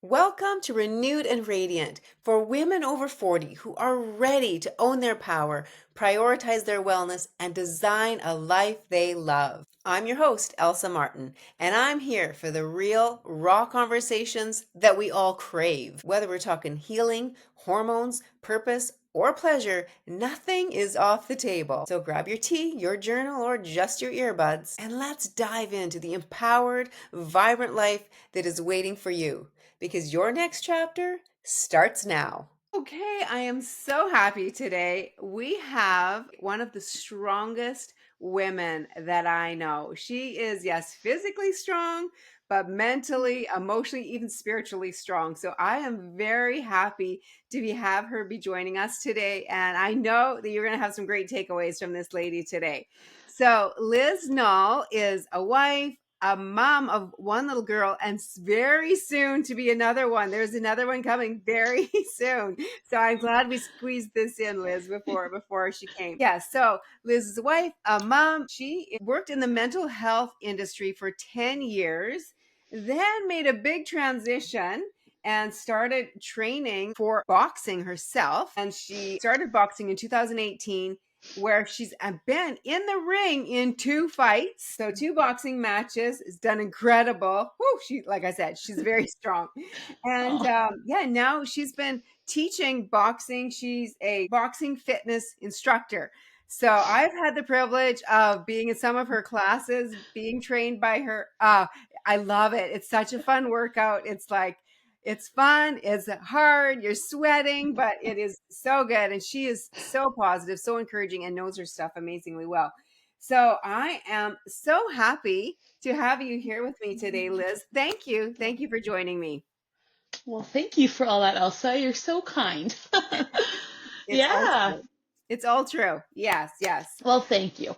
Welcome to Renewed and Radiant for women over 40 who are ready to own their power, prioritize their wellness, and design a life they love. I'm your host, Elsa Martin, and I'm here for the real, raw conversations that we all crave. Whether we're talking healing, hormones, purpose, or pleasure, nothing is off the table. So grab your tea, your journal, or just your earbuds, and let's dive into the empowered, vibrant life that is waiting for you. Because your next chapter starts now. Okay, I am so happy today. We have one of the strongest women that I know. She is, yes, physically strong, but mentally, emotionally, even spiritually strong. So I am very happy to have her be joining us today. And I know that you're going to have some great takeaways from this lady today. So Liz Knull is a wife, a mom of one little girl, and very soon to be another one. There's another one coming very soon. So I'm glad we squeezed this in, Liz, before she came. Yeah, so Liz is a wife, a mom. She worked in the mental health industry for 10 years, then made a big transition and started training for boxing herself. And she started boxing in 2018, where she's been in the ring in 2 fights. So 2 boxing matches. It's done incredible. Woo, like I said, she's very strong. And now she's been teaching boxing. She's a boxing fitness instructor. So I've had the privilege of being in some of her classes, being trained by her. I love it. It's such a fun workout. It's fun, it's hard, you're sweating, but it is so good. And she is so positive, so encouraging, and knows her stuff amazingly well. So I am so happy to have you here with me today, Liz. Thank you. Thank you for joining me. Well, thank you for all that, Elsa. You're so kind. It's all Yeah. true. It's all true. Yes, yes. Well, thank you.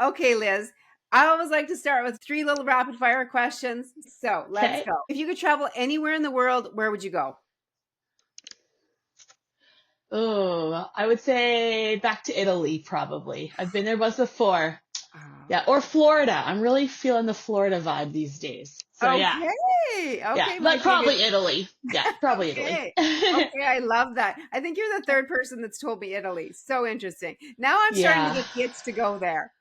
Okay, Liz. I always like to start with 3 little rapid fire questions. So let's Okay. go. If you could travel anywhere in the world, where would you go? Oh, I would say back to Italy, probably. I've been there once before. Yeah, or Florida. I'm really feeling the Florida vibe these days. So yeah, Okay. yeah, Okay, my but goodness. probably Italy. Yeah, probably Italy. Okay. Okay, I love that. I think you're the third person that's told me Italy. So interesting. Now I'm starting to Yeah, get the itch to go there.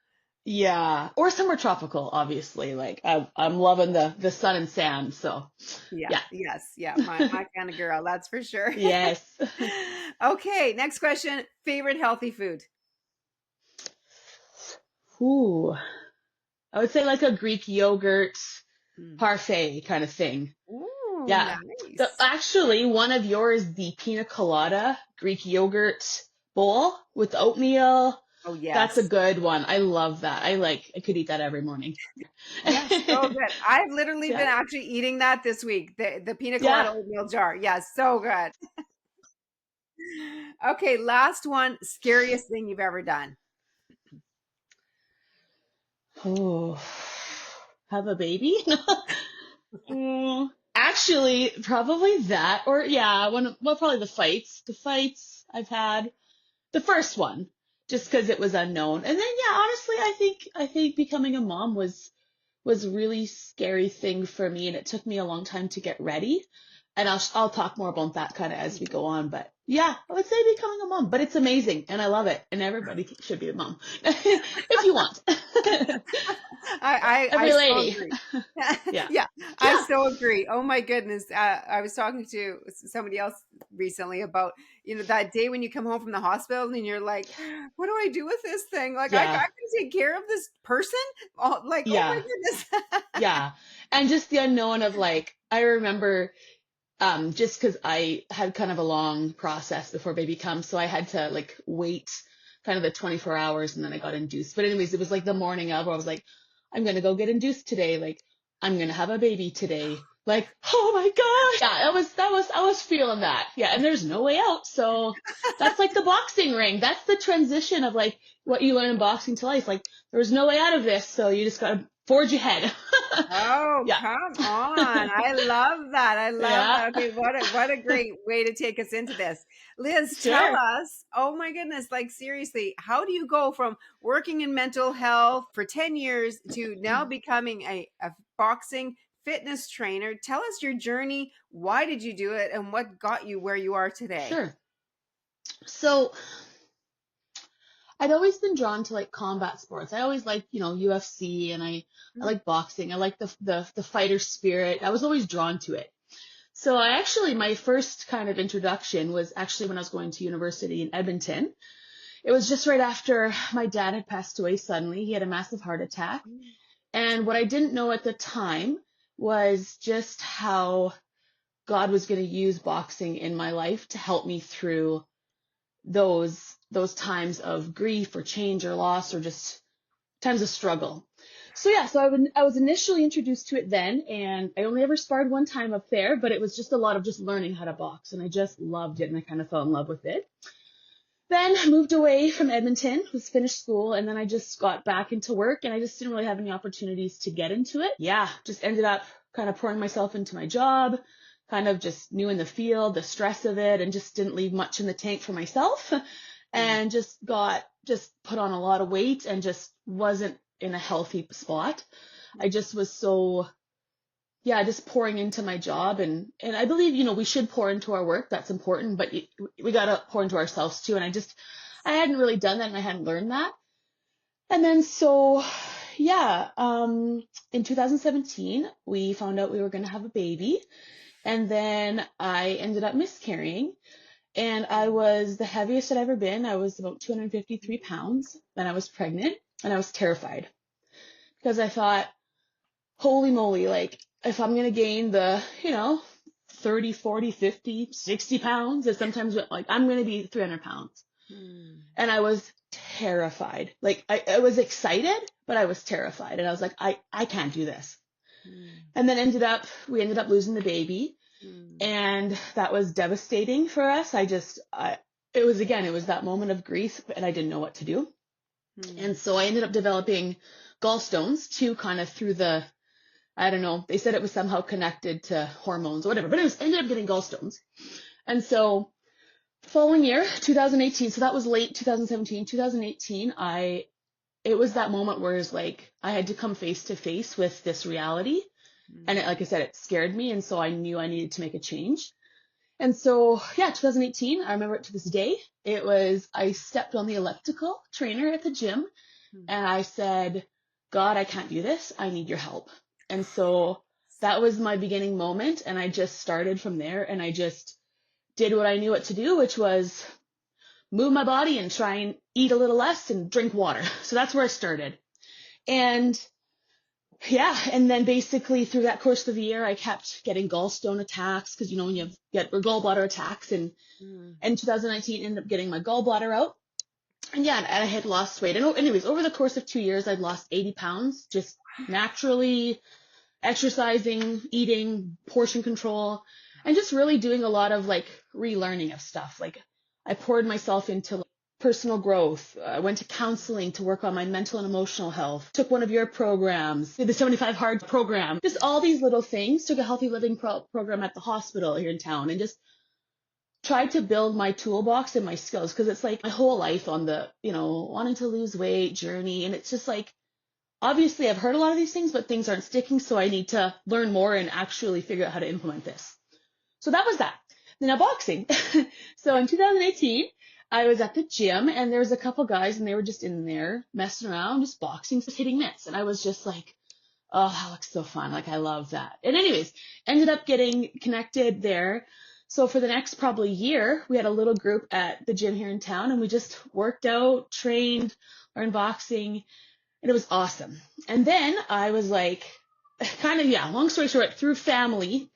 yeah, or somewhere tropical, obviously. Like I'm loving the sun and sand. So Yeah, yeah, yes, yeah, my kind of girl, that's for sure. yes. Okay, next question. Favorite healthy food? Ooh, I would say like a Greek yogurt Mm. parfait kind of thing. Ooh, Yeah. So nice. actually, one of yours, the pina colada Greek yogurt bowl with oatmeal. Oh, That's a yes. good one. I love that. I could eat that every morning. Yes, so good. I've literally been Yeah. actually eating that this week. The pina colada Yeah. oatmeal jar. Yes, so good. Okay, last one. Scariest thing you've ever done? Oh, have a baby? Actually, probably that, or yeah, well, probably the fights. The fights I've had. The first one, just because it was unknown, and then yeah, honestly, I think becoming a mom was a really scary thing for me, and it took me a long time to get ready. And I'll talk more about that kind of as we go on. But yeah, I would say becoming a mom, but it's amazing and I love it, and everybody should be a mom if you want. I Every so lady. agree. Yeah, Yeah, I yeah, so agree. Oh my goodness. I was talking to somebody else recently about, that day when you come home from the hospital and you're like, what do I do with this thing? Like, I yeah, can take care of this person? Oh, like, oh my yeah, goodness. yeah. And just the unknown of like, I remember just because I had kind of a long process before baby comes, so I had to like wait kind of the 24 hours and then I got induced. But anyways, it was like the morning of where I was like, I'm gonna go get induced today. Like I'm gonna have a baby today. Like, oh my gosh. Yeah, I was feeling that. Yeah, and there's no way out. So that's like the boxing ring. That's the transition of like what you learn in boxing to life. Like there's no way out of this, so you just gotta forge ahead. Oh, Yeah. come on. I love that. I love Yeah. that. Okay, what a great way to take us into this. Liz, tell Sure. us, oh my goodness, like seriously, how do you go from working in mental health for 10 years to now becoming a boxing fitness trainer. Tell us your journey. Why did you do it, and what got you where you are today? Sure. So I'd always been drawn to like combat sports. I always liked, UFC, and I like boxing. I like the fighter spirit. I was always drawn to it. So my first kind of introduction was actually when I was going to university in Edmonton. It was just right after my dad had passed away suddenly. He had a massive heart attack. And what I didn't know at the time was just how God was going to use boxing in my life to help me through those times of grief or change or loss or just times of struggle. So I was initially introduced to it then, and I only ever sparred one time up there, but it was just a lot of just learning how to box, and I just loved it, and I kind of fell in love with it. Then moved away from Edmonton, was finished school, and then I just got back into work, and I just didn't really have any opportunities to get into it. Yeah, just ended up kind of pouring myself into my job, kind of just new in the field, the stress of it, and just didn't leave much in the tank for myself, and just put on a lot of weight and just wasn't in a healthy spot. I just was so, just pouring into my job, and I believe, we should pour into our work. That's important, but we got to pour into ourselves too. And I hadn't really done that, and I hadn't learned that. And then in 2017, we found out we were going to have a baby, and then I ended up miscarrying, and I was the heaviest I'd ever been. I was about 253 pounds, and I was pregnant, and I was terrified because I thought, holy moly, like, if I'm going to gain the, 30, 40, 50, 60 pounds, and sometimes like I'm going to be 300 pounds. And I was terrified. Like I was excited, but I was terrified. And I was like, I can't do this. And then we ended up losing the baby. And that was devastating for us. It was that moment of grief, and I didn't know what to do. And so I ended up developing gallstones too, kind of through I don't know, they said it was somehow connected to hormones or whatever, but ended up getting gallstones. And so following year, 2018, so that was late 2017, 2018, it was that moment where it's like, I had to come face to face with this reality. And like I said, it scared me. And so I knew I needed to make a change. And so, 2018, I remember it to this day. I stepped on the elliptical trainer at the gym, and I said, God, I can't do this. I need your help. And so that was my beginning moment. And I just started from there, and I just did what I knew what to do, which was move my body and try and eat a little less and drink water. So that's where I started. And then basically through that course of the year, I kept getting gallstone attacks because, when you get gallbladder attacks, and in 2019 ended up getting my gallbladder out. And I had lost weight. And anyways, over the course of 2 years, I'd lost 80 pounds, just naturally exercising, eating, portion control, and just really doing a lot of like relearning of stuff. Like I poured myself into personal growth. I went to counseling to work on my mental and emotional health, took one of your programs, did the 75 Hard program, just all these little things, took a healthy living program at the hospital here in town, and just tried to build my toolbox and my skills, because it's like my whole life on the, wanting to lose weight journey. And it's just like, obviously I've heard a lot of these things, but things aren't sticking. So I need to learn more and actually figure out how to implement this. So that was that. Now boxing. So in 2018, I was at the gym, and there was a couple guys, and they were just in there messing around, just boxing, just hitting mitts. And I was just like, oh, that looks so fun. Like I love that. And anyways, ended up getting connected there. So for the next probably year, we had a little group at the gym here in town, and we just worked out, trained, learned boxing, and it was awesome. And then I was like, long story short, through family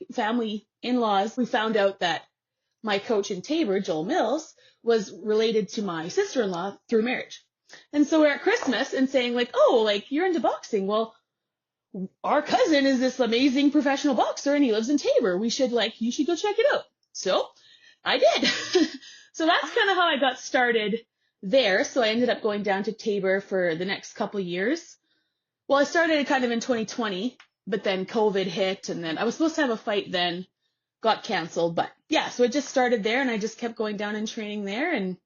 in-laws, we found out that my coach in Tabor, Joel Mills, was related to my sister-in-law through marriage. And so we're at Christmas and saying like, oh, like you're into boxing. Well, our cousin is this amazing professional boxer, and he lives in Tabor. You should go check it out. So I did. So that's kind of how I got started there. So I ended up going down to Tabor for the next couple years. Well, I started kind of in 2020, but then COVID hit, and then I was supposed to have a fight then, got canceled. But so it just started there, and I just kept going down and training there. And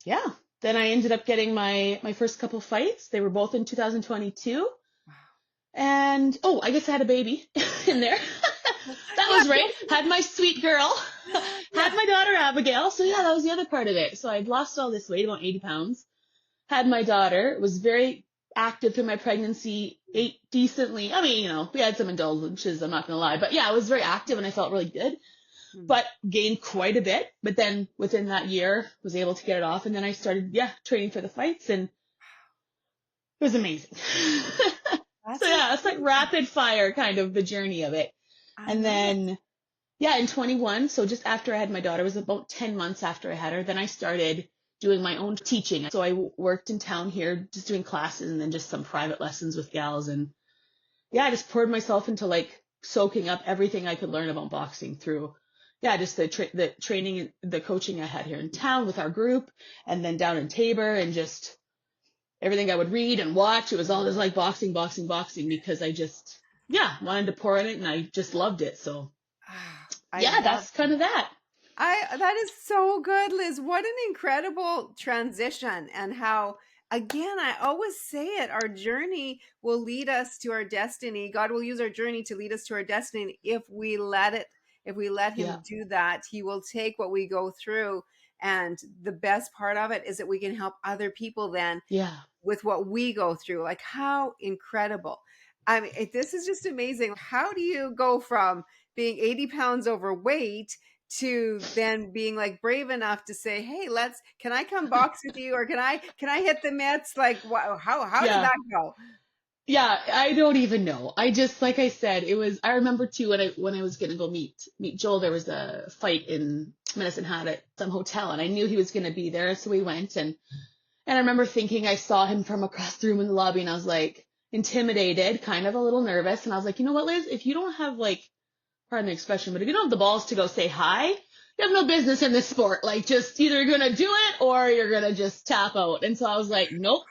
then I ended up getting my first couple fights. They were both in 2022. And oh, I guess I had a baby in there. That Yeah, was right. Had my sweet girl. yeah. Had my daughter Abigail. So yeah, that was the other part of it. So I'd lost all this weight, about 80 pounds. Had my daughter, was very active through my pregnancy, ate decently. I mean, we had some indulgences, I'm not going to lie. But yeah, I was very active and I felt really good, Hmm. but gained quite a bit. But then within that year, was able to get it off. And then I started, yeah, training for the fights and it was amazing. So That's yeah, it's like incredible. rapid fire kind of the journey of it. I And love it. then, yeah, in 21, so just after I had my daughter, it was about 10 months after I had her, then I started doing my own teaching. So I worked in town here, just doing classes and then just some private lessons with gals. And yeah, I just poured myself into like soaking up everything I could learn about boxing through, yeah, just the training, the coaching I had here in town with our group and then down in Tabor and just everything I would read and watch. It was all just like boxing, boxing, boxing because I just, yeah, wanted to pour in it and I just loved it. So I yeah, love that's kind of that. that is so good, Liz. What an incredible transition, and how, again, I always say it, our journey will lead us to our destiny. God will use our journey to lead us to our destiny if we let it, if we let Yeah, him do that. He will take what we go through, and the best part of it is that we can help other people then yeah, with what we go through. Like, how incredible. I mean, this is just amazing. How do you go from being 80 pounds overweight to then being like brave enough to say, "Hey, can I come box with you, or can I hit the mitts?" Like, wow, how did yeah. that go? Yeah, I don't even know. I just like I said, it was I remember too when I was gonna go meet Joel, there was a fight in Medicine Hat at some hotel and I knew he was gonna be there, so we went and I remember thinking I saw him from across the room in the lobby and I was like intimidated, kind of a little nervous, and I was like, you know what, Liz, if you don't have like, pardon the expression, but if you don't have the balls to go say hi, you have no business in this sport. Like just either you're gonna do it or you're gonna just tap out. And so I was like, nope,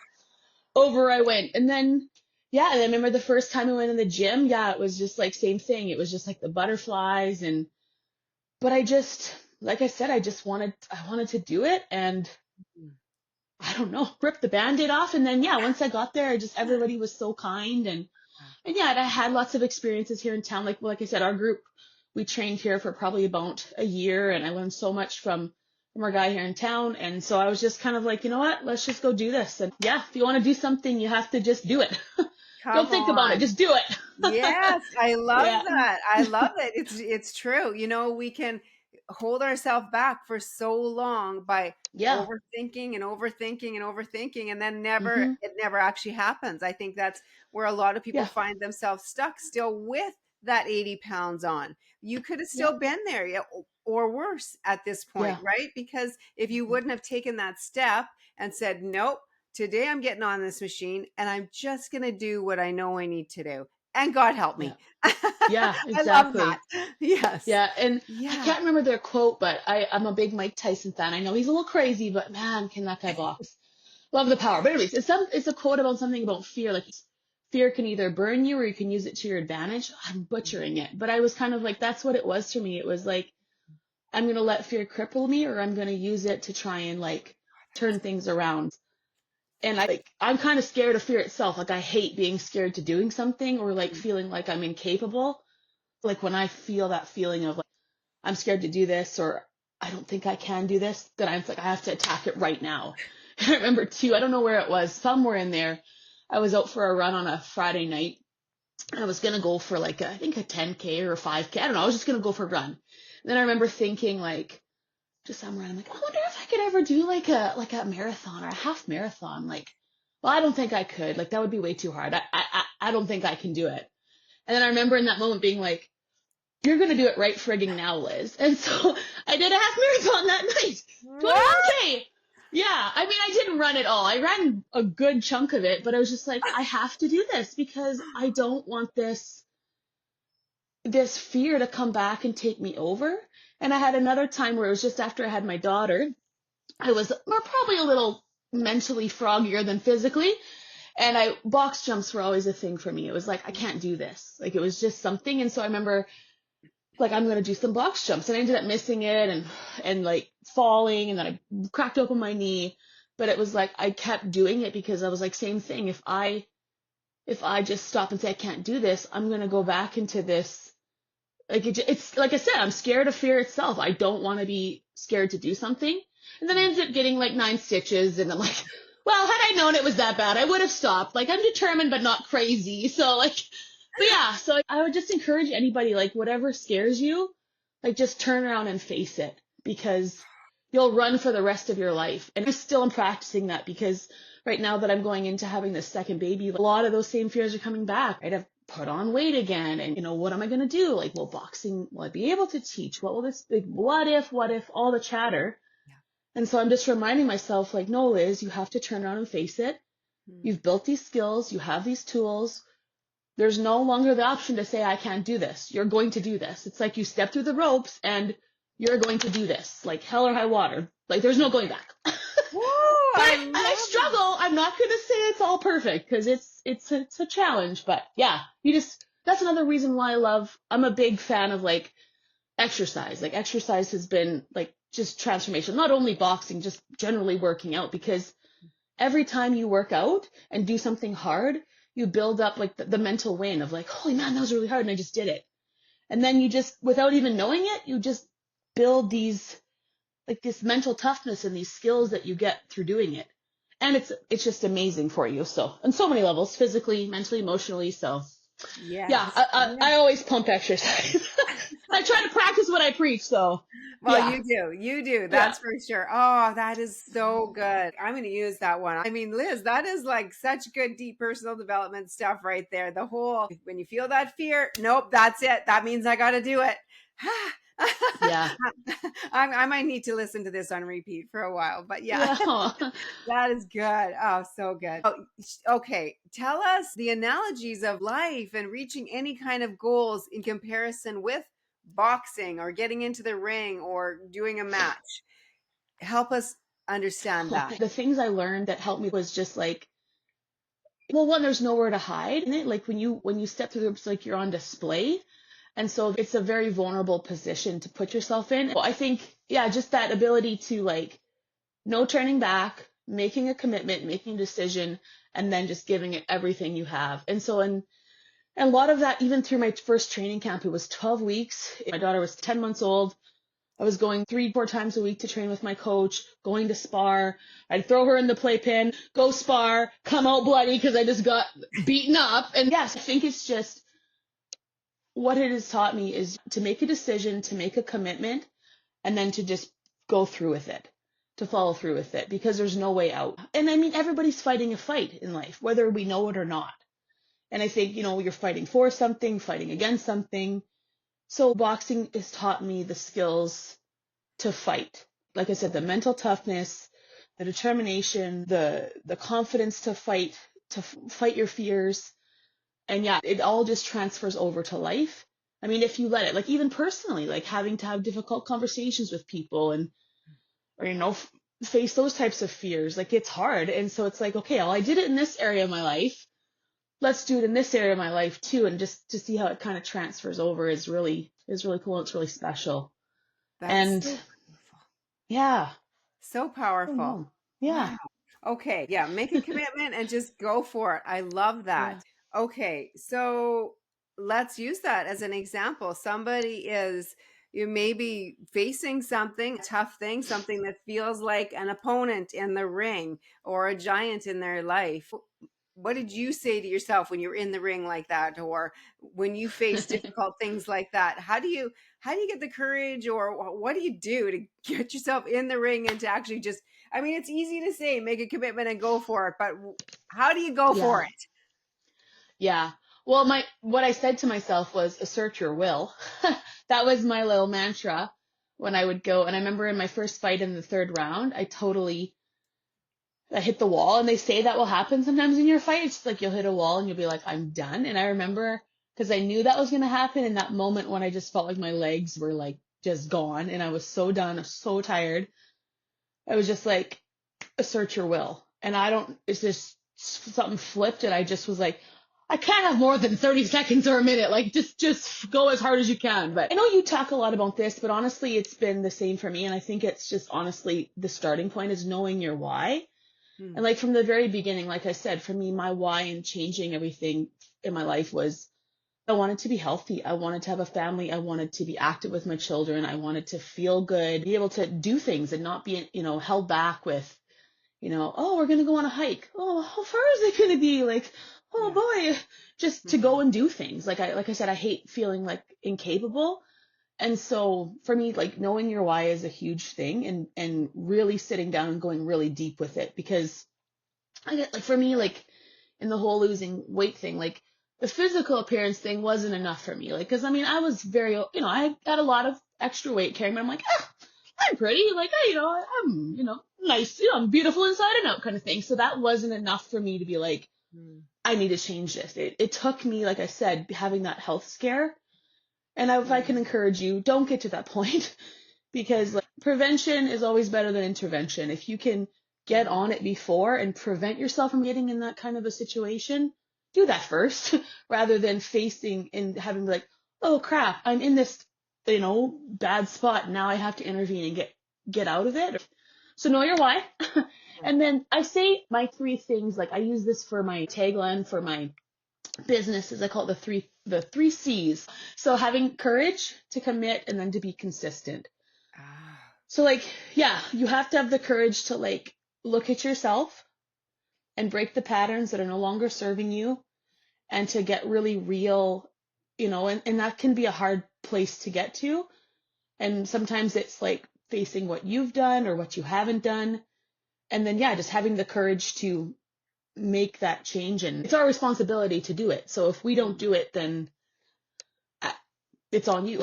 over I went. And then, yeah, and I remember the first time I went in the gym, yeah, it was just like same thing. It was just like the butterflies but I just, like I said, I wanted to do it and I don't know, rip the band-aid off. And then, yeah, once I got there, everybody was so kind and yeah, and I had lots of experiences here in town. Like I said, our group, we trained here for probably about a year and I learned so much from our guy here in town. And so I was just kind of like, you know what, let's just go do this. And yeah, if you want to do something, you have to just do it. Don't Come think about it, on. just do it. Yes, I love Yeah. that. I love it. It's true. We can hold ourselves back for so long by Yeah. overthinking and overthinking and overthinking, and then never Hmm. it never actually happens. I think that's where a lot of people Yeah. find themselves stuck still with that 80 pounds on. You could have Yeah. still been there, yeah, or worse at this point, Yeah. right? Because if you Mhm. wouldn't have taken that step and said, "Nope, today I'm getting on this machine and I'm just going to do what I know I need to do." And God help Yeah. me. Yeah, I love that. exactly. Yes. Yeah, and I Yeah. can't remember their quote, but I'm a big Mike Tyson fan. I know he's a little crazy, but man, can that guy box. Love the power. But anyways, it's a quote about something about fear. Like fear can either burn you or you can use it to your advantage. I'm butchering it, but I was kind of like that's what it was for me. It was like I'm gonna let fear cripple me, or I'm gonna use it to try and like turn things around. And I'm kind of scared of fear itself. Like I hate being scared to doing something or like feeling like I'm incapable. Like when I feel that feeling of like I'm scared to do this or I don't think I can do this, then I'm like I have to attack it right now. I remember too, I don't know where it was, somewhere in there. I was out for a run on a Friday night. I was gonna go for like I think a 10K or a 5K. I don't know. I was just gonna go for a run. And then I remember thinking like just somewhere I'm like I wonder if I could ever do like a marathon or a half marathon. Like, well, I don't think I could. Like that would be way too hard. I don't think I can do it. And then I remember in that moment being like, you're going to do it right frigging now, Liz. And so I did a half marathon that night, What? 21K. Yeah, I mean, I didn't run it all. I ran a good chunk of it, but I was just like, I have to do this because I don't want this fear to come back and take me over. And I had another time where it was just after I had my daughter. I was probably a little mentally froggier than physically. And box jumps were always a thing for me. It was like, I can't do this. Like, it was just something. And so I remember like I'm gonna do some box jumps and I ended up missing it and like falling and then I cracked open my knee. But it was like I kept doing it because I was like same thing. if I just stop and say, I can't do this, I'm going to go back into this. Like it's like I said, I'm scared of fear itself. I don't want to be scared to do something. And then I ended up getting like 9 stitches, and I'm like, well, had I known it was that bad, I would have stopped. Like, I'm determined, but not crazy. So like, but yeah, so I would just encourage anybody, like, whatever scares you, like, just turn around and face it, because you'll run for the rest of your life. And I still am practicing that, because right now that I'm going into having this second baby, a lot of those same fears are coming back. I'd have put on weight again, and what am I going to do? Like, will boxing, will I be able to teach? What will this, like, what if, all the chatter. And so I'm just reminding myself, like, no, Liz, you have to turn around and face it. You've built these skills. You have these tools. There's no longer the option to say, I can't do this. You're going to do this. It's like you step through the ropes and you're going to do this, like hell or high water. Like, there's no going back. Woo, But I I struggle. I'm not going to say it's all perfect, because it's a challenge. But yeah, that's another reason why I'm a big fan of like exercise. Like, exercise has been like just transformation, not only boxing, just generally working out, because every time you work out and do something hard, you build up like the mental win of like, holy man, that was really hard and I just did it. And then you just, without even knowing it, you just build this mental toughness and these skills that you get through doing it. And it's just amazing for you. So on so many levels, physically, mentally, emotionally. So yes. yeah, I always pump exercise. I try to practice what I preach. So Well, yeah. you do. That's for sure. Oh, that is so good. I'm going to use that one. I mean, Liz, that is like such good, deep personal development stuff right there. The whole, when you feel that fear, nope, that's it. That means I got to do it. Yeah. I might need to listen to this on repeat for a while, but yeah. That is good. Oh, so good. Oh, okay. Tell us the analogies of life and reaching any kind of goals in comparison with boxing or getting into the ring or doing a match. Help us understand that. The things I learned that helped me was just like, well, one, there's nowhere to hide in it. Like, when you step through, it's like you're on display. And so it's a very vulnerable position to put yourself in. Well, I think, yeah, just that ability to like, no turning back, making a commitment, making a decision, and then just giving it everything you have. And so, and a lot of that, even through my first training camp, it was 12 weeks. My daughter was 10 months old. I was going 3-4 times a week to train with my coach, going to spar. I'd throw her in the playpen, go spar, come out bloody because I just got beaten up. And yes, I think it's just, what it has taught me is to make a decision, to make a commitment, and then to just go through with it, to follow through with it, because there's no way out. And I mean, everybody's fighting a fight in life, whether we know it or not. And I think, you're fighting for something, fighting against something. So boxing has taught me the skills to fight. Like I said, the mental toughness, the determination, the confidence to fight your fears. And yeah, it all just transfers over to life. I mean, if you let it, like, even personally, like having to have difficult conversations with people or face those types of fears, like, it's hard. And so it's like, okay, well, I did it in this area of my life. Let's do it in this area of my life too. And just to see how it kind of transfers over is really cool. It's really special. That's And yeah. so powerful. Yeah. Wow. Okay. Yeah. Make a commitment and just go for it. I love that. Yeah. Okay. So let's use that as an example. Somebody is, you may be facing something, a tough thing, something that feels like an opponent in the ring or a giant in their life. What did you say to yourself when you're in the ring like that, or when you face difficult things like that? How do you get the courage, or what do you do to get yourself in the ring and to actually just, I mean, it's easy to say, make a commitment and go for it, but how do you go for it? Yeah. Well, what I said to myself was assert your will. That was my little mantra when I would go. And I remember in my first fight in the 3rd round, I hit the wall, and they say that will happen sometimes in your fight. It's like you'll hit a wall and you'll be like, I'm done. And I remember, because I knew that was going to happen in that moment when I just felt like my legs were like just gone and I was so done, I was so tired. I was just like, assert your will. And it's just something flipped, and I just was like, I can't have more than 30 seconds or a minute. Like, just go as hard as you can. But I know you talk a lot about this, but honestly, it's been the same for me. And I think it's just honestly, the starting point is knowing your why. Mm. And like from the very beginning, like I said, for me, my why in changing everything in my life was I wanted to be healthy. I wanted to have a family. I wanted to be active with my children. I wanted to feel good, be able to do things and not be, held back with, oh, we're going to go on a hike. Oh, how far is it going to be? Like, oh Yeah. boy, just to go Mhm. and do things. Like I said, I hate feeling like incapable. And so for me, like knowing your why is a huge thing and really sitting down and going really deep with it because I get like for me, like in the whole losing weight thing, like the physical appearance thing wasn't enough for me. Like, cause I mean, I was very, I had a lot of extra weight carrying, but I'm like, I'm pretty, like, I'm, nice, I'm beautiful inside and out kind of thing. So that wasn't enough for me to be like, Mm. I need to change this. It took me, like I said, having that health scare. And if I can Mm. encourage you, don't get to that point because like prevention is always better than intervention. If you can get Mhm. on it before and prevent yourself from getting in that kind of a situation, do that first rather than facing and having like, oh crap, I'm in this, bad spot. Now I have to intervene and get out of it. So know your why. And then I say my three things, like I use this for my tagline for my businesses. I call it the three C's. So having courage to commit and then to be consistent. Ah. So like, yeah, you have to have the courage to like look at yourself and break the patterns that are no longer serving you and to get really real, and that can be a hard place to get to. And sometimes it's like facing what you've done or what you haven't done. And then, yeah, just having the courage to make that change. And it's our responsibility to do it. So if we don't Mm. do it, then it's on you.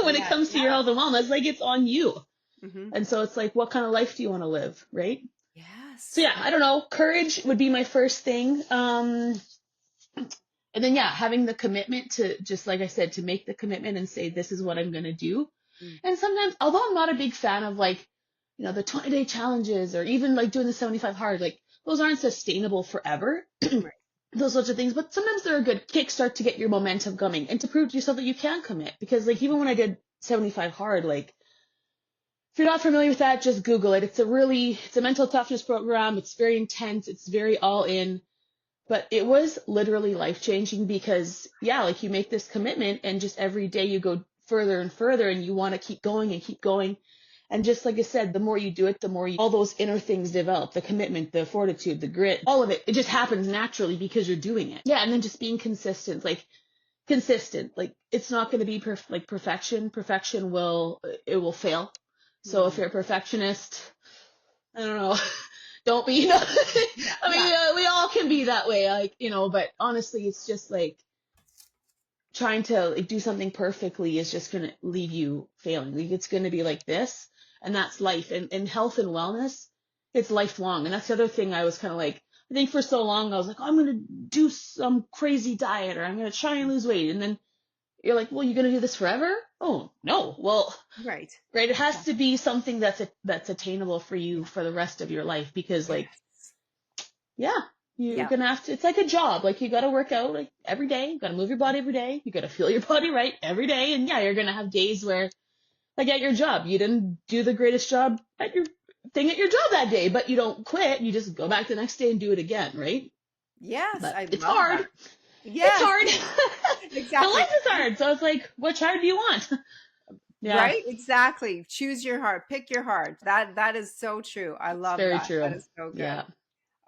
When it Yeah. comes to your Yeah. health and wellness, like it's on you. Mhm. And so it's like, what kind of life do you want to live? Right. So Yes. yeah, I don't know. Courage would be my first thing. And then yeah, having the commitment to just like I said, to make the commitment and say, this is what I'm going to do. Mm. And sometimes, although I'm not a big fan of like, the 20-day challenges or even like doing the 75 hard, like those aren't sustainable forever. Right. Those sorts of things, but sometimes they're a good kickstart to get your momentum going and to prove to yourself that you can commit. Because like even when I did 75 hard, like if you're not familiar with that, just Google it. It's a mental toughness program. It's very intense. It's very all in, but it was literally life changing because yeah, like you make this commitment and just every day you go further and further and you want to keep going and keep going. And just like I said, the more you do it, the more all those inner things develop, the commitment, the fortitude, the grit, all of it. It just happens naturally because you're doing it. Yeah. And then just being consistent, like it's not going to be like perfection. Perfection will fail. So if Mm. you're a perfectionist, I don't know, don't be, Yeah. I Yeah. mean, we all can be that way, like, but honestly, it's just like trying to like, do something perfectly is just going to leave you failing. Like, it's going to be like this, and that's life. And health and wellness, it's lifelong. And that's the other thing I was kind of like, I think for so long, I was like, oh, I'm going to do some crazy diet or I'm going to try and lose weight. And then you're like, well, you're going to do this forever? Oh, no. Well, Right. right. It has Yeah. to be something that's attainable for you for the rest of your life because like, Yes. yeah, you're Yeah. going to have to, it's like a job. Like you got to work out like every day. You got to move your body every day. You got to feel your body right every day. And yeah, you're going to have days where like at your job, you didn't do the greatest job at your thing at your job that day, but you don't quit. You just go back the next day and do it again. Right. Yes. But I it's love hard. that. It's Yes. hard. And Exactly. life is hard. So it's like, which hard do you want? Yeah. Right? Exactly. Choose your heart. Pick your heart. That is so true. I It's love very that. That true. is so good. Yeah.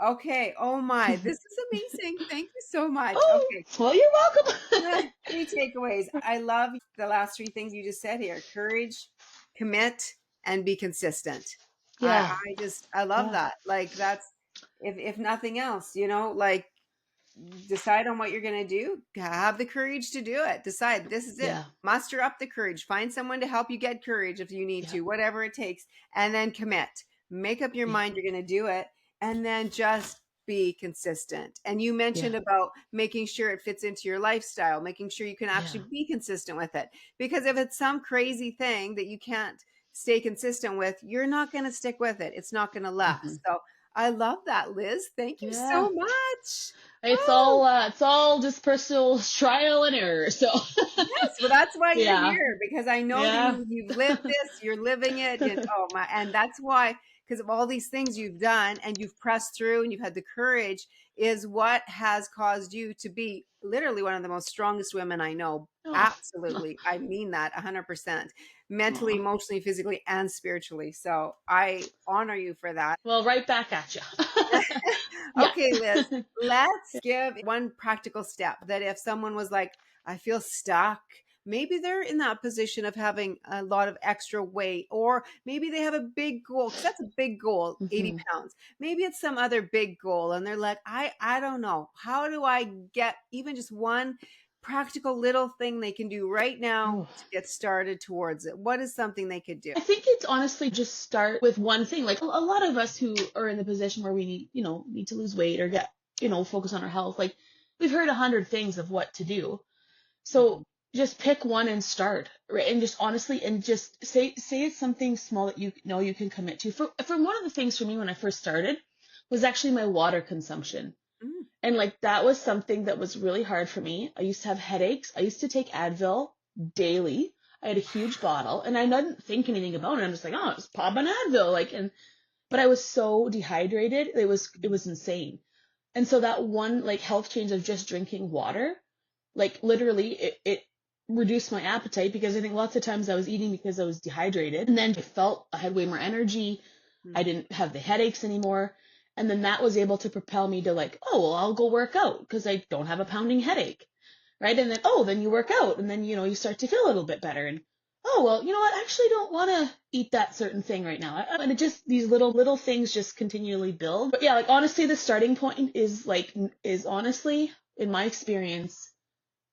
Okay. Oh my. This is amazing. Thank you so much. Oh, Okay. well, you're welcome. Three takeaways. I love the last three things you just said here. Courage, commit, and be consistent. Yeah. I love Yeah. that. Like that's if nothing else, like decide on what you're going to do, have the courage to do it, decide this is it, Yeah. muster up the courage, find someone to help you get courage if you need Yeah. to, whatever it takes, and then commit, make up your Yeah. mind you're going to do it, and then just be consistent. And you mentioned Yeah. about making sure it fits into your lifestyle, making sure you can Yeah. actually be consistent with it, because if it's some crazy thing that you can't stay consistent with, you're not going to stick with it, it's not going to Hmm. last. So I love that, Liz. Thank you Yeah. so much. It's all just personal trial and error. So Yes, well, that's why you're yeah. here, because I know that Yeah. you've lived this, you're living it, and oh my, and that's why. because of all these things you've done and you've pressed through and you've had the courage is what has caused you to be literally one of the most strongest women I know. Oh, Absolutely. I mean that 100%, mentally, oh. emotionally, physically, and spiritually. So I honor you for that. Well, right back at you. Yeah. Okay, Liz, let's give one practical step that if someone was like, I feel stuck, maybe they're in that position of having a lot of extra weight, or maybe they have a big goal, because that's a big goal, 80 Hmm. pounds. Maybe it's some other big goal, and they're like, I don't know. How do I get even just one practical little thing they can do right now Oh. to get started towards it? What is something they could do? I think it's honestly just start with one thing. Like a lot of us who are in the position where we need, need to lose weight or get, focus on our health. Like we've heard 100 things of what to do. Mhm. So just pick one and start, right? And just honestly, and just say it's something small that you know you can commit to. For one of the things for me when I first started was actually my water consumption. Mm. And like that was something that was really hard for me. I used to have headaches. I used to take Advil daily. I had a huge bottle and I didn't think anything about it. I'm just like, oh, just pop an Advil. But I was so dehydrated. It was insane. And so that one like health change of just drinking water, like literally it reduced my appetite because I think lots of times I was eating because I was dehydrated. And then I felt I had way more energy. I Mm. didn't have the headaches anymore. And then that was able to propel me to like, oh, well, I'll go work out because I don't have a pounding headache. Right. And then, oh, then you work out and then, you start to feel a little bit better. And, oh, well, you know what? I actually don't want to eat that certain thing right now. And it just, these little things just continually build. But yeah, like honestly, the starting point is honestly, in my experience,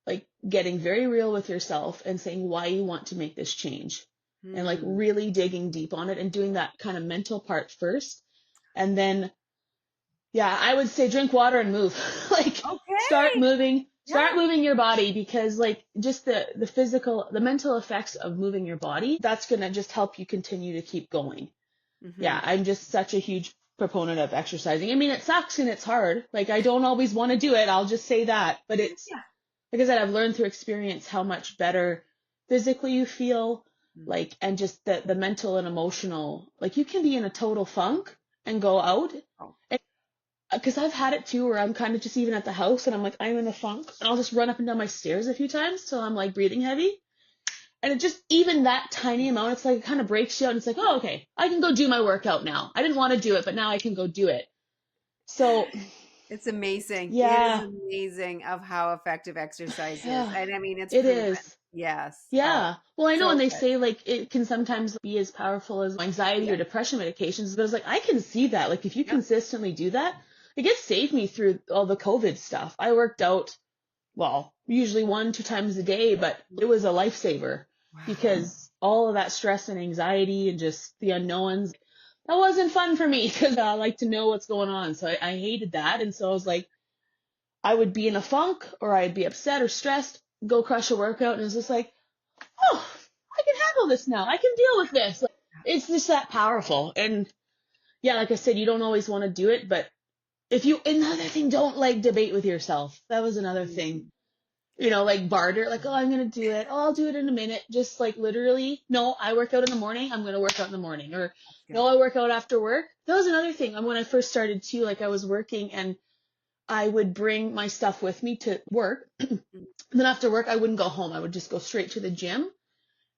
like getting very real with yourself and saying why you want to make this change and like Mm. really digging deep on it and doing that kind of mental part first. And then, yeah, I would say drink water and move. Like Okay. start Yeah. moving your body because like just the physical, the mental effects of moving your body, that's going to just help you continue to keep going. Hmm. Yeah, I'm just such a huge proponent of exercising. I mean, it sucks and it's hard. Like I don't always want to do it. I'll just say that, but it's Yeah. like I said, I've learned through experience how much better physically you feel, Mm. like, and just the mental and emotional, like you can be in a total funk and go out. Oh. Because I've had it too, where I'm kind of just even at the house and I'm like, I'm in a funk, and I'll just run up and down my stairs a few times till I'm like breathing heavy. And it just, even that tiny amount, it's like, it kind of breaks you out. And it's like, oh, okay, I can go do my workout now. I didn't want to do it, but now I can go do it. So, It's amazing. It is yeah, amazing of how effective exercise is. yeah, And I mean, it's it proven. is. Yes. Oh, Yeah. Well, I know, and so they good. say like it can sometimes be as powerful as anxiety Yeah. or depression medications, but it's like I can see that. Like if you Yep. consistently do that, like it saved me through all the COVID stuff. I worked out, well, usually 1, 2 times a day, but it was a lifesaver Wow. because all of that stress and anxiety and just the unknowns, that wasn't fun for me because I like to know what's going on. So I hated that. And so I was like, I would be in a funk or I'd be upset or stressed, go crush a workout. And it was just like, oh, I can handle this now. I can deal with this. Like, it's just that powerful. And yeah, like I said, you don't always want to do it, but if you, another thing, don't like debate with yourself. That was another thing. Mm. Like barter, like, oh, I'm going to do it. Oh, I'll do it in a minute. Just like literally, no, I work out in the morning. I'm going to work out in the morning. Or no, Good. I work out after work. That was another thing. And when I first started too, like I was working and I would bring my stuff with me to work. Mm. Then after work, I wouldn't go home. I would just go straight to the gym.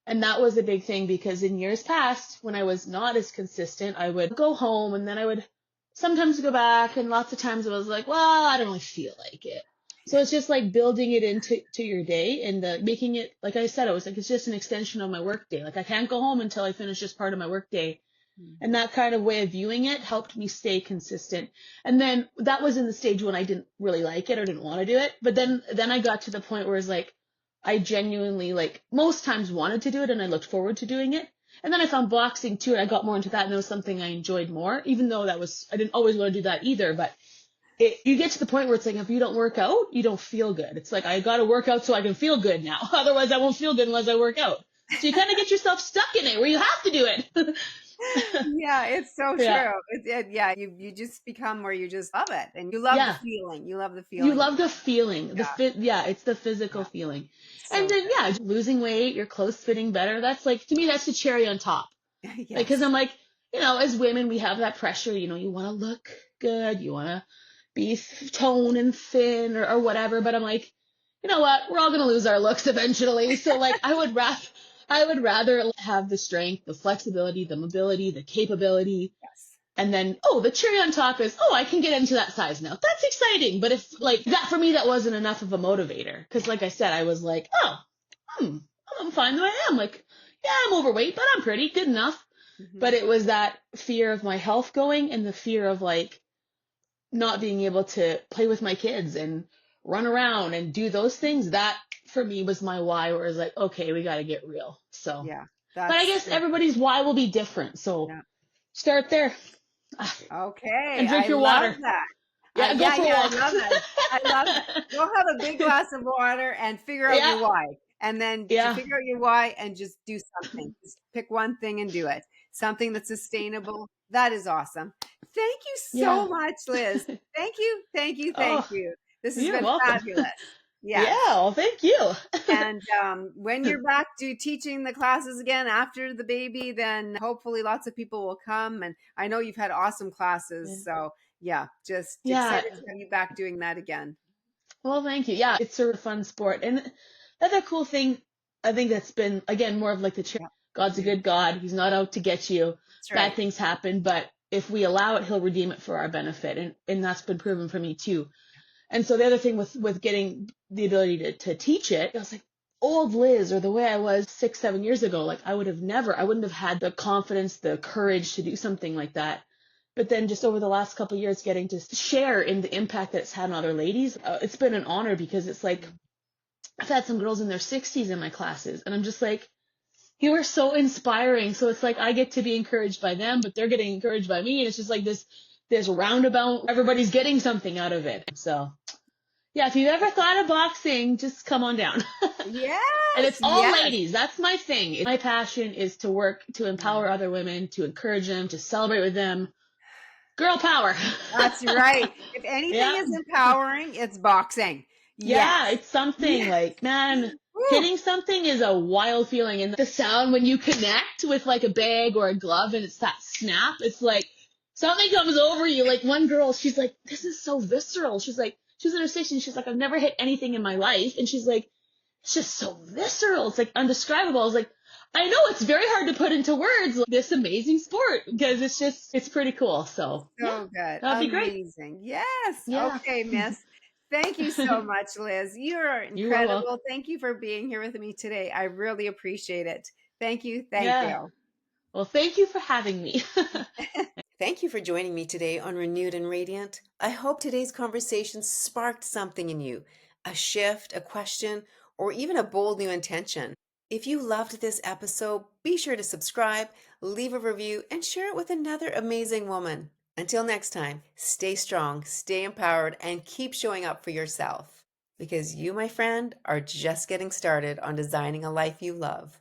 And that was a big thing because in years past, when I was not as consistent, I would go home and then I would sometimes go back. And lots of times I was like, well, I don't really feel like it. So it's just like building it into your day and making it, like I said, I was like, it's just an extension of my work day. Like I can't go home until I finish this part of my work day. And Mhm. that kind of way of viewing it helped me stay consistent. And then that was in the stage when I didn't really like it or didn't want to do it. But then I got to the point where it's like, I genuinely like most times wanted to do it and I looked forward to doing it. And then I found boxing too and I got more into that and it was something I enjoyed more, even though I didn't always want to do that either. But you get to the point where it's like, if you don't work out, you don't feel good. It's like, I got to work out so I can feel good now. Otherwise I won't feel good unless I work out. So you kind of get yourself stuck in it where you have to do it. Yeah, it's so Yeah. true. Yeah, you just become where you just love it, and you love the Yeah. feeling. You love the You feeling. love the feeling, Yeah, yeah, it's the physical yeah, feeling. And so then, yeah, losing weight, your clothes fitting better. That's like, to me, that's the cherry on top. good. Like, cause Yes. I'm like, as women, we have that pressure, you want to look good, you want to be toned and thin or whatever. But I'm like, you know what? We're all going to lose our looks eventually. So like, I would rather have the strength, the flexibility, the mobility, the capability. Yes. And then, the cherry on top is, I can get into that size now. That's exciting. But if like that, for me, that wasn't enough of a motivator. Cause like I said, I was like, hmm, I'm fine the way I am. Like, yeah, I'm overweight, but I'm pretty good enough. But it was that fear of my health going and the fear of like not being able to play with my kids and run around and do those things. That for me was my why, where it's like, okay, we got to get real. So, Yeah. but I That's guess everybody's why will be different. So yeah. start there. Okay. And drink I your love water. that. Yeah, go Yeah, for a yeah, I walk. love that. I love that. Go have a big glass of water and figure out Yeah, your why. And then to yeah, figure out your why and just do something. Just pick one thing and do it. Something that's sustainable. That is awesome. Thank you yeah. so much, Liz. Thank you. Thank you. Thank Oh, you. This has you're been welcome. fabulous. Yeah, Yes. well, thank you. And when you're back to teaching the classes again after the baby, then hopefully lots of people will come. And I know you've had awesome classes. So, yeah, just Yeah. excited to have you back doing that again. Well, thank you. Yeah, it's a fun sport. And another cool thing, I think that's been, again, more of like the Yeah, God's a good God. He's not out to get you. that's Bad right. things happen, but if we allow it, he'll redeem it for our benefit. And that's been proven for me too. And so the other thing with getting the ability to teach it, I was like, old Liz, or the way I was 6, 7 years ago, like I wouldn't have had the confidence, the courage to do something like that. But then just over the last couple of years, getting to share in the impact that it's had on other ladies, it's been an honor, because it's like, I've had some girls in their 60s in my classes, and I'm just like, you are so inspiring. So it's like I get to be encouraged by them, but they're getting encouraged by me, and it's just like this roundabout. Everybody's getting something out of it. So yeah, if you've ever thought of boxing, just come on down. And Yes, it's all yes. ladies. That's my thing. My passion is to work to empower other women, to encourage them, to celebrate with them. Girl power. That's right. If anything Yeah. is empowering, it's boxing. Yeah, Yes. it's something Yes. like, man, Woo. hitting something is a wild feeling. And the sound when you connect with like a bag or a glove and it's that snap, it's like something comes over you. Like one girl, she's like, this is so visceral. She's like, she was in her 60s. She's like, I've never hit anything in my life. And she's like, it's just so visceral. It's like undescribable. I was like, I know it's very hard to put into words, like, this amazing sport, because it's pretty cool. So yeah, So good. that'd be great. Amazing. Yes. Yeah. Okay, miss. Thank you so much, Liz. You're You are welcome. incredible. Thank you for being here with me today. I really appreciate it. Thank you. Thank Yeah. you. Well, thank you for having me. Thank you for joining me today on Renewed and Radiant. I hope today's conversation sparked something in you, a shift, a question, or even a bold new intention. If you loved this episode, be sure to subscribe, leave a review, and share it with another amazing woman. Until next time, stay strong, stay empowered, and keep showing up for yourself. Because you, my friend, are just getting started on designing a life you love.